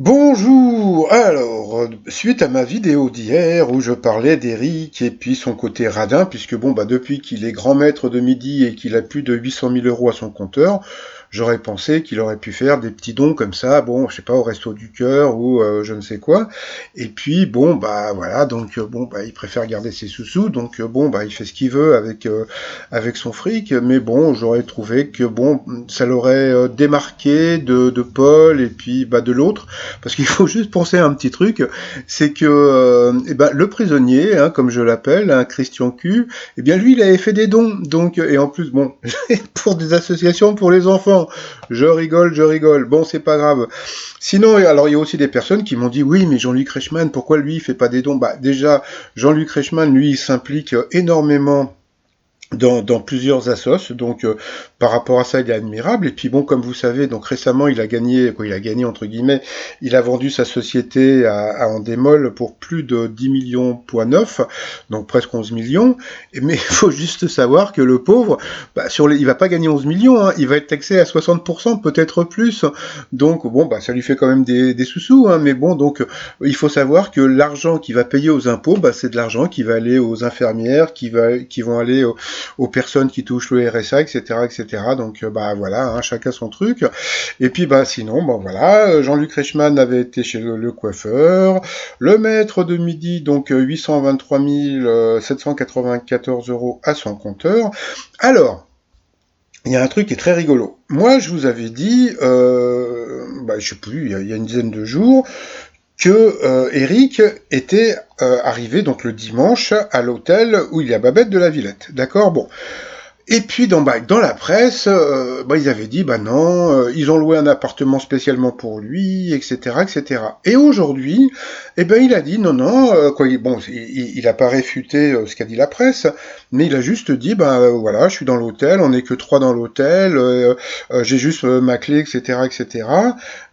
Bonjour! Alors, suite à ma vidéo d'hier où je parlais d'Eric et puis son côté radin, puisque bon, bah depuis qu'il est grand maître de midi et qu'il a plus de 800 000 euros à son compteur, j'aurais pensé qu'il aurait pu faire des petits dons comme ça, bon, je sais pas, au Resto du Cœur ou je ne sais quoi. Et puis, bon, bah voilà, donc bon, bah il préfère garder ses sous-sous, donc bon, bah il fait ce qu'il veut avec son fric, mais bon, j'aurais trouvé que bon, ça l'aurait démarqué de Paul et puis bah de l'autre. Parce qu'il faut juste penser à un petit truc, c'est que eh ben, le prisonnier, hein, comme je l'appelle, hein, Christian Q, eh bien lui, il avait fait des dons. Donc, et en plus, bon, pour des associations pour les enfants, je rigole, je rigole. Bon, c'est pas grave. Sinon, alors il y a aussi des personnes qui m'ont dit, oui, mais Jean-Luc Reichmann, pourquoi lui, il fait pas des dons? Bah déjà, Jean-Luc Reichmann, lui, il s'implique énormément dans plusieurs assos, donc par rapport à ça, il est admirable. Et puis bon, comme vous savez, donc récemment, il a gagné, quoi, il a gagné entre guillemets, il a vendu sa société à Endemol pour plus de 10 millions point 9, donc presque 11 millions. Mais il faut juste savoir que le pauvre, bah, il va pas gagner 11 millions, hein, il va être taxé à 60%, peut-être plus. Donc bon, bah ça lui fait quand même des sous-sous, hein, mais bon, donc il faut savoir que l'argent qui va payer aux impôts, bah, c'est de l'argent qui va aller aux infirmières, qui vont aller aux personnes qui touchent le RSA, etc., etc. Donc bah voilà, hein, chacun son truc. Et puis bah sinon, bon voilà, Jean-Luc Reichmann avait été chez le coiffeur, le maître de midi, donc 823 794 euros à son compteur. Alors, il y a un truc qui est très rigolo. Moi, je vous avais dit, bah, je sais plus, il y a une dizaine de jours, que Eric était arrivé donc le dimanche à l'hôtel où il y a Babette de la Villette. D'accord. Bon, et puis dans la presse, ils avaient dit bah non, ils ont loué un appartement spécialement pour lui, etc., etc. Et aujourd'hui, eh ben il a dit non non, quoi, bon, il a pas réfuté ce qu'a dit la presse, mais il a juste dit bah voilà, je suis dans l'hôtel, on n'est que trois dans l'hôtel, j'ai juste ma clé, etc., etc.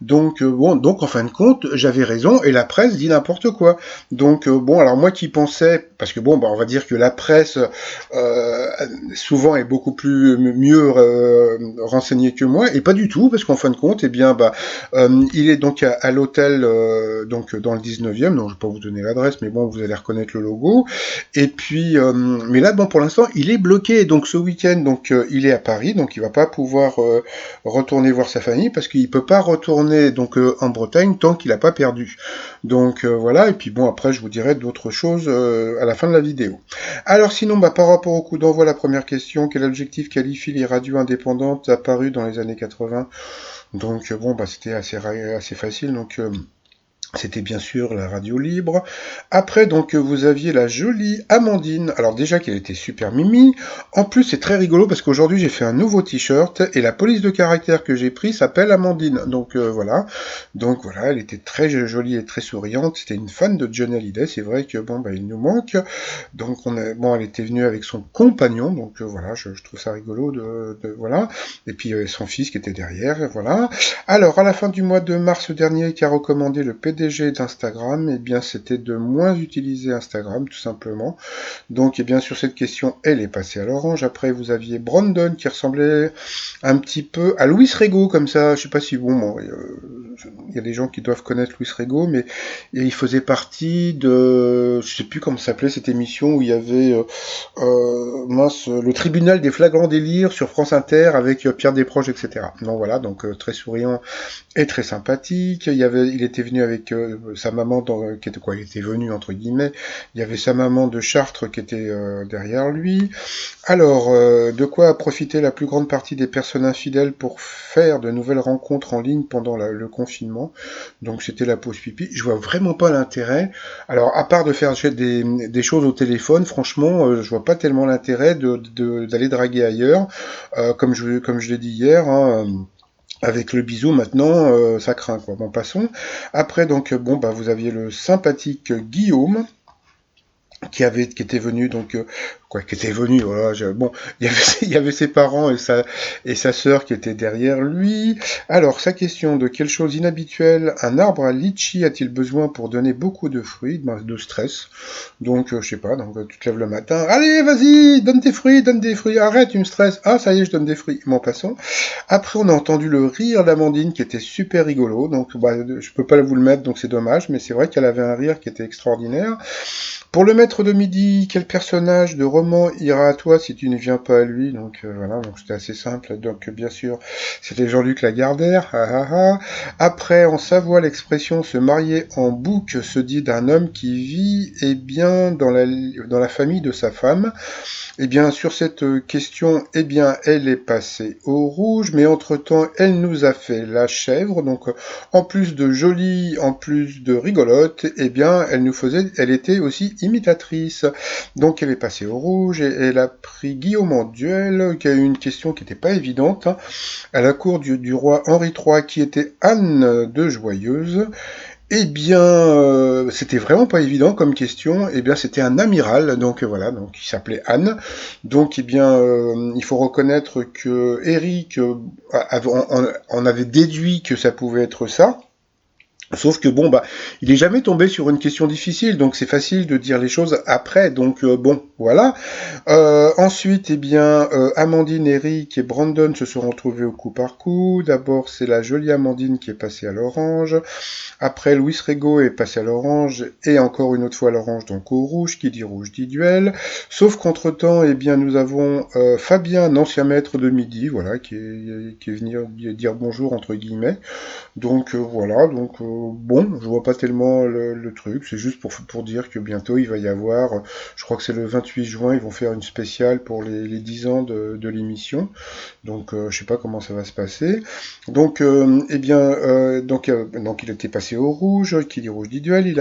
Donc bon, donc en fin de compte, j'avais raison et la presse dit n'importe quoi. Donc bon, alors moi qui pensais, parce que bon, bah on va dire que la presse euh, souvent est beaucoup plus mieux renseigné que moi, et pas du tout, parce qu'en fin de compte, eh bien, bah, il est donc à l'hôtel, donc dans le 19e, donc je vais pas vous donner l'adresse, mais bon, vous allez reconnaître le logo. Et puis, mais là, bon, pour l'instant, il est bloqué, donc ce week-end, donc il est à Paris, donc il va pas pouvoir retourner voir sa famille, parce qu'il peut pas retourner donc en Bretagne tant qu'il a pas perdu. Donc voilà, et puis bon, après, je vous dirai d'autres choses à la fin de la vidéo. Alors sinon, bah, par rapport au coup d'envoi, la première question, quel objectif qualifie les radios indépendantes apparues dans les années 80? Donc bon, bah, c'était assez facile, donc c'était bien sûr la radio libre. Après, donc, vous aviez la jolie Amandine. Alors déjà qu'elle était super mimi. En plus, c'est très rigolo parce qu'aujourd'hui, j'ai fait un nouveau t-shirt et la police de caractère que j'ai pris s'appelle Amandine. Donc voilà. Donc voilà, elle était très jolie et très souriante. C'était une fan de Johnny Hallyday. C'est vrai que bon, bah, il nous manque. Donc bon, elle était venue avec son compagnon. Donc voilà, je trouve ça rigolo voilà. Et puis son fils qui était derrière. Voilà. Alors, à la fin du mois de mars dernier, qu'a recommandé le PDG d'Instagram? Eh bien, c'était de moins utiliser Instagram, tout simplement. Donc, eh bien, sur cette question, elle est passée à l'orange. Après, vous aviez Brandon qui ressemblait un petit peu à Louis Rego, comme ça. Je sais pas si bon, il y a des gens qui doivent connaître Louis Rego, mais il faisait partie de, je sais plus comment s'appelait cette émission où il y avait mince, le tribunal des flagrants délires sur France Inter avec Pierre Desproges, etc. Donc voilà, donc très souriant et très sympathique. Il était venu avec sa maman, qui était quoi, il était venu entre guillemets. Il y avait sa maman de Chartres qui était derrière lui. Alors, de quoi a profité la plus grande partie des personnes infidèles pour faire de nouvelles rencontres en ligne pendant le confinement? Donc c'était la pause pipi. Je vois vraiment pas l'intérêt. Alors, à part de faire des choses au téléphone, franchement, je vois pas tellement l'intérêt d'aller draguer ailleurs. Comme je l'ai dit hier, hein, avec le bisou maintenant, ça craint quoi. Bon, passons. Après donc bon bah vous aviez le sympathique Guillaume qui était venu donc quoi, qui était venu. Voilà, bon, il y avait ses parents et sa sœur qui étaient derrière lui. Alors, sa question: de quelle chose inhabituelle un arbre à litchi a-t-il besoin pour donner beaucoup de fruits? Ben, de stress. Donc, je sais pas, donc tu te lèves le matin, allez, vas-y, donne des fruits, arrête, tu me stresses. Ah, ça y est, je donne des fruits. Bon, passons. Après, on a entendu le rire d'Amandine qui était super rigolo, donc bah, je peux pas vous le mettre, donc c'est dommage, mais c'est vrai qu'elle avait un rire qui était extraordinaire. Pour le maître de midi, quel personnage de roman ira à toi si tu ne viens pas à lui? Donc voilà, donc c'était assez simple. Donc bien sûr, c'était Jean-Luc Lagardère. Ah, ah, ah. Après, en Savoie, l'expression se marier en bouc se dit d'un homme qui vit bien dans la famille de sa femme. Eh bien, sur cette question, eh bien, elle est passée au rouge, mais entre-temps, elle nous a fait la chèvre. Donc, en plus de jolie, en plus de rigolote, eh bien, elle était aussi imitatrice. Donc, elle est passée au rouge et elle a pris Guillaume en duel, qui a eu une question qui n'était pas évidente, hein, à la cour du roi Henri III, qui était Anne de Joyeuse. Eh bien, c'était vraiment pas évident comme question. Eh bien, c'était un amiral, donc voilà, donc il s'appelait Anne. Donc, eh bien, il faut reconnaître que Eric en avait déduit que ça pouvait être ça. Sauf que bon, bah, il est jamais tombé sur une question difficile, donc c'est facile de dire les choses après. Donc bon, voilà. Ensuite, eh bien, Amandine, Eric et Brandon se sont retrouvés au coup par coup. D'abord, c'est la jolie Amandine qui est passée à l'orange. Après, Louis Rego est passé à l'orange et encore une autre fois à l'orange, donc au rouge, qui dit rouge dit duel. Sauf qu'entre-temps, eh bien, nous avons Fabien, l'ancien maître de midi, voilà, qui est venu dire bonjour entre guillemets. Donc voilà, donc bon, je vois pas tellement le truc, c'est juste pour dire que bientôt il va y avoir, je crois que c'est le 28 juin, ils vont faire une spéciale pour les 10 ans de l'émission. Donc je sais pas comment ça va se passer. Donc eh bien donc il était passé au rouge, qui dit rouge dit duel, il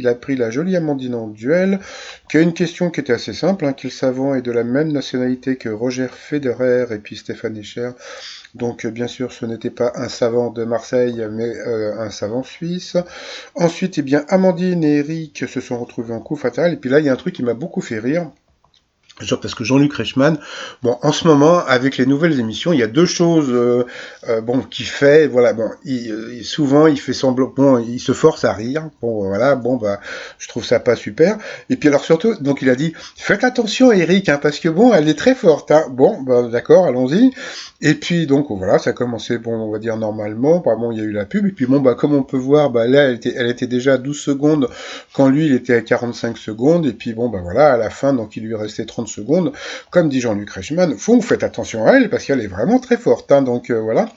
a pris la jolie Amandine en duel, qui a une question qui était assez simple, hein, quel savant est de la même nationalité que Roger Federer et puis Stéphane Escher. Donc bien sûr ce n'était pas un savant de Marseille mais un savant suisse. Ensuite eh bien Amandine et Eric se sont retrouvés en coup fatal et puis là il y a un truc qui m'a beaucoup fait rire. Genre parce que Jean-Luc Reichmann, bon, en ce moment, avec les nouvelles émissions, il y a deux choses, bon, qu'il fait, voilà, bon, souvent, il fait semblant, bon, il se force à rire, bon, voilà, bon, bah, je trouve ça pas super. Et puis alors surtout, donc il a dit, faites attention, Eric, hein, parce que bon, elle est très forte, hein. Bon, bah, d'accord, allons-y. Et puis donc voilà, ça a commencé, bon, on va dire normalement, bah, bon, il y a eu la pub, et puis bon, bah, comme on peut voir, bah, là, elle était déjà à 12 secondes quand lui, il était à 45 secondes, et puis bon, bah voilà, à la fin, donc il lui restait 30 secondes. Comme dit Jean-Luc Reichmann, vous faites attention à elle parce qu'elle est vraiment très forte. Hein, donc voilà.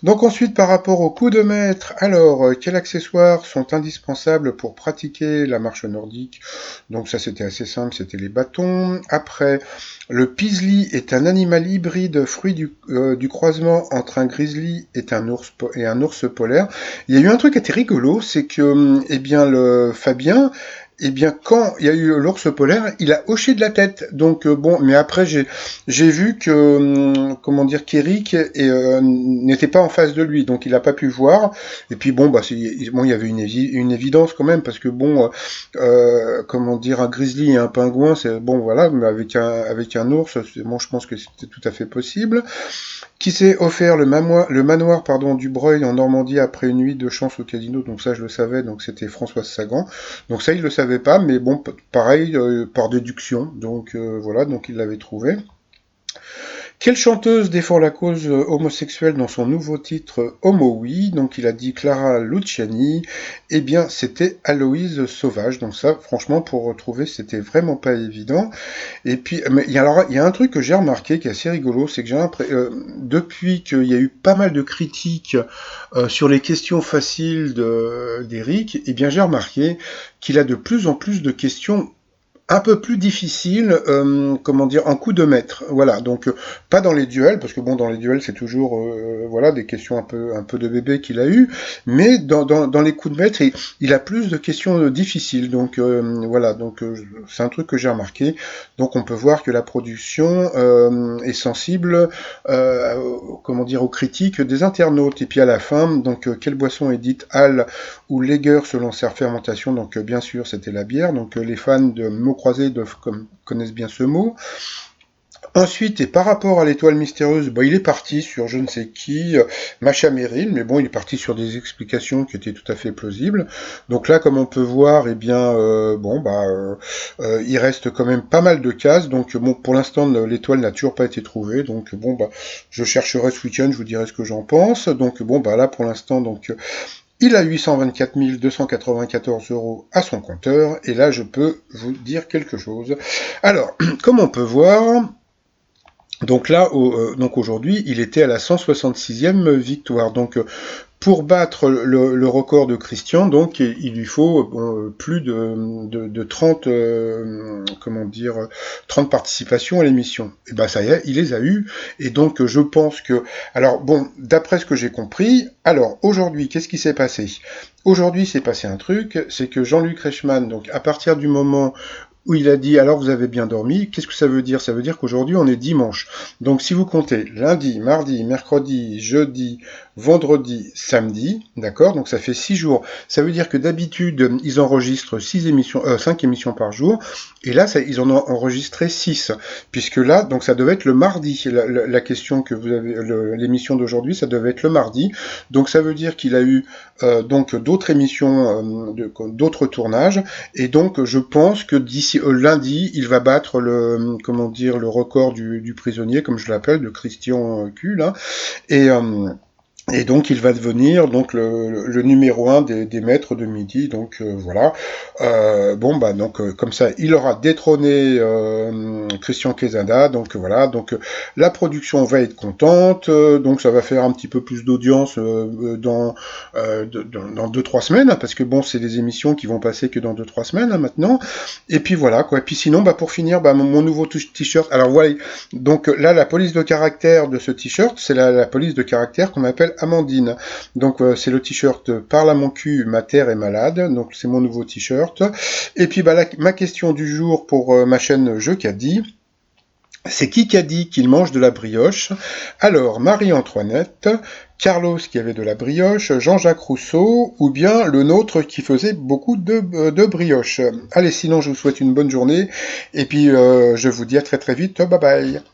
Donc ensuite, par rapport au coup de maître, alors quels accessoires sont indispensables pour pratiquer la marche nordique? Donc ça, c'était assez simple, c'était les bâtons. Après, le pisli est un animal hybride, fruit du croisement entre un grizzly et un ours polaire. Il y a eu un truc qui était rigolo, c'est que, eh bien, le Fabien, eh bien, quand il y a eu l'ours polaire, il a hoché de la tête. Donc bon, mais après j'ai vu que comment dire qu'Eric n'était pas en face de lui, donc il n'a pas pu voir. Et puis bon, bah bon, il y avait une évidence quand même parce que bon, comment dire, un grizzly et un pingouin, c'est bon, voilà, mais avec un ours, bon, je pense que c'était tout à fait possible. Qui s'est offert le manoir pardon, du Breuil en Normandie après une nuit de chance au casino, donc ça je le savais, donc c'était Françoise Sagan. Donc ça il le savait pas, mais bon, pareil, par déduction, donc voilà, donc il l'avait trouvé. Quelle chanteuse défend la cause homosexuelle dans son nouveau titre Homo Oui? Donc il a dit Clara Luciani. Eh bien c'était Aloïse Sauvage. Donc ça, franchement, pour retrouver, c'était vraiment pas évident. Et puis, mais alors il y a un truc que j'ai remarqué qui est assez rigolo, c'est que depuis qu'il y a eu pas mal de critiques sur les questions faciles d'Eric, eh bien j'ai remarqué qu'il a de plus en plus de questions un peu plus difficile, comment dire, en coup de maître. Voilà, donc pas dans les duels, parce que bon, dans les duels, c'est toujours voilà des questions un peu de bébé qu'il a eu, mais dans les coups de maître, il a plus de questions difficiles. Donc voilà, donc c'est un truc que j'ai remarqué. Donc on peut voir que la production est sensible, comment dire, aux critiques des internautes. Et puis à la fin, donc quelle boisson est dite ale ou lager selon sa fermentation? Donc bien sûr, c'était la bière. Donc les fans de croisés connaissent bien ce mot. Ensuite, et par rapport à l'étoile mystérieuse, il est parti sur je ne sais qui, Macha Merrill, mais bon, il est parti sur des explications qui étaient tout à fait plausibles. Donc là, comme on peut voir, il reste quand même pas mal de cases. Donc bon, pour l'instant, l'étoile n'a toujours pas été trouvée. Donc je chercherai ce week-end, je vous dirai ce que j'en pense. Donc là, pour l'instant, il a 824 294 € à son compteur. Et là, je peux vous dire quelque chose. Alors, comme on peut voir. Donc là, aujourd'hui, il était à la 166e victoire. Donc, pour battre le record de Christian, donc il lui faut plus de 30, 30 participations à l'émission. Et ben ça y est, il les a eues. Et donc, je pense que, alors bon, d'après ce que j'ai compris, alors aujourd'hui, qu'est-ce qui s'est passé? Aujourd'hui, s'est passé un truc, c'est que Jean-Luc Reichmann, donc à partir du moment où il a dit « Alors vous avez bien dormi », qu'est-ce que ça veut dire? Ça veut dire qu'aujourd'hui on est dimanche. Donc si vous comptez lundi, mardi, mercredi, jeudi, vendredi, samedi, d'accord? Donc ça fait 6 jours. Ça veut dire que d'habitude ils enregistrent 5 émissions par jour, et là ils en ont enregistré 6, puisque là, donc ça devait être le mardi. La question que vous avez, l'émission d'aujourd'hui, ça devait être le mardi. Donc ça veut dire qu'il a eu donc d'autres émissions, d'autres tournages, et donc je pense que d'ici lundi, il va battre le record du prisonnier, comme je l'appelle, de Christian Q, là, et donc il va devenir donc le numéro 1 des maîtres de midi, donc voilà. Comme ça, il aura détrôné Christian Quesada, donc voilà. Donc la production va être contente, donc ça va faire un petit peu plus d'audience dans 2-3 semaines, hein, parce que bon, c'est des émissions qui vont passer que dans 2-3 semaines hein, maintenant. Et puis voilà quoi. Et puis sinon, pour finir, mon nouveau t-shirt. Alors voilà. Donc là, la police de caractère de ce t-shirt, c'est la police de caractère qu'on appelle Amandine. Donc c'est le t-shirt Parle à mon cul, ma terre est malade. Donc c'est mon nouveau t-shirt. Et puis ma question du jour pour ma chaîne Je Caddy. C'est qui a dit qu'il mange de la brioche? Alors, Marie-Antoinette, Carlos qui avait de la brioche, Jean-Jacques Rousseau, ou bien le nôtre qui faisait beaucoup de brioche. Allez, sinon je vous souhaite une bonne journée, et puis je vous dis à très très vite, bye bye.